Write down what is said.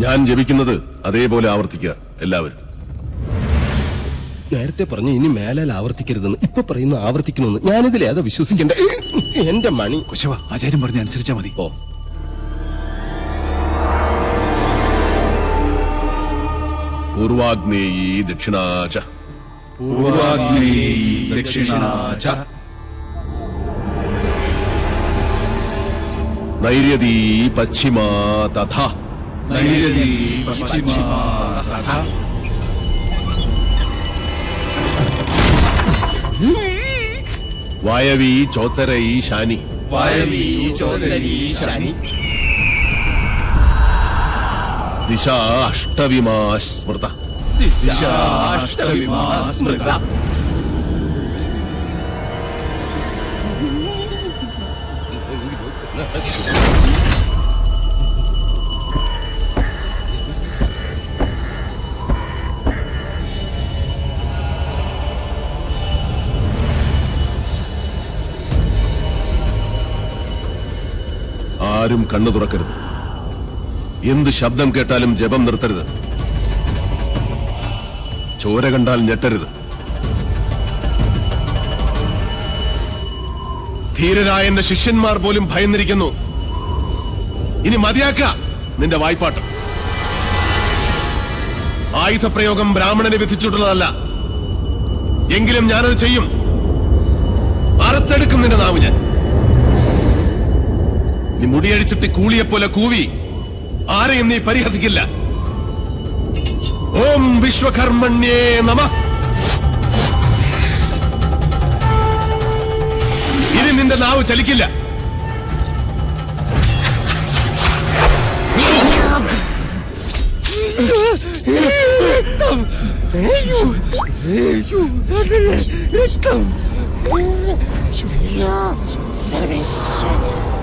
ഞാൻ ജപിക്കുന്നത് അതേപോലെ ആവർത്തിക്കുക എല്ലാവരും. നേരത്തെ പറഞ്ഞു ഇനി മേലാൽ ആവർത്തിക്കരുതെന്ന്, ഇപ്പൊ പറയുന്നു ആവർത്തിക്കണമെന്ന്. ഞാനിതിൽ ഏതാ വിശ്വസിക്കണ്ടേ? എന്റെ മണി. കുശവ, ആചാര്യം പറഞ്ഞ അനുസരിച്ചാ മതി. ഓ, പൂർവാഗ്നേയീ ദക്ഷിണാച പൂർവാഗ്നേയീ ദക്ഷിണാച നൈര്യതീ പശ്ചിമാ തഥാ നൈര്യതീ പശ്ചിമാ തഥാ വായവീ ചോത്തരൈ ശാനി വായവീ ചോത്തരീ ശാനി ദിശാ അഷ്ടവിമാ സ്മൃത ദിശാ അഷ്ടവിമാ സ്മൃത ആരും കണ്ണു തുറക്കരുത്. എന്ത് ശബ്ദം കേട്ടാലും ജപം നിർത്തരുത്. ചോര കണ്ടാൽ ഞെട്ടരുത്. ധീരരായ എന്റെ ശിഷ്യന്മാർ പോലും ഭയന്നിരിക്കുന്നു. ഇനി മതിയാക്ക നിന്റെ വായ്പാട്ട്. ആയുധപ്രയോഗം ബ്രാഹ്മണനെ വിധിച്ചിട്ടുള്ളതല്ല. എങ്കിലും ഞാനത് ചെയ്യും. അറുത്തെടുക്കും നിന്റെ നാവ് ഞാൻ. നീ മുടിയഴിച്ചിട്ട് കൂളിയെപ്പോലെ കൂവി ആരെയും നീ പരിഹസിക്കില്ല. ഓം വിശ്വകർമ്മണ്യേ നമഃ. ഇനി നിന്റെ നാവ് ചലിക്കില്ല. സർവേശ്വര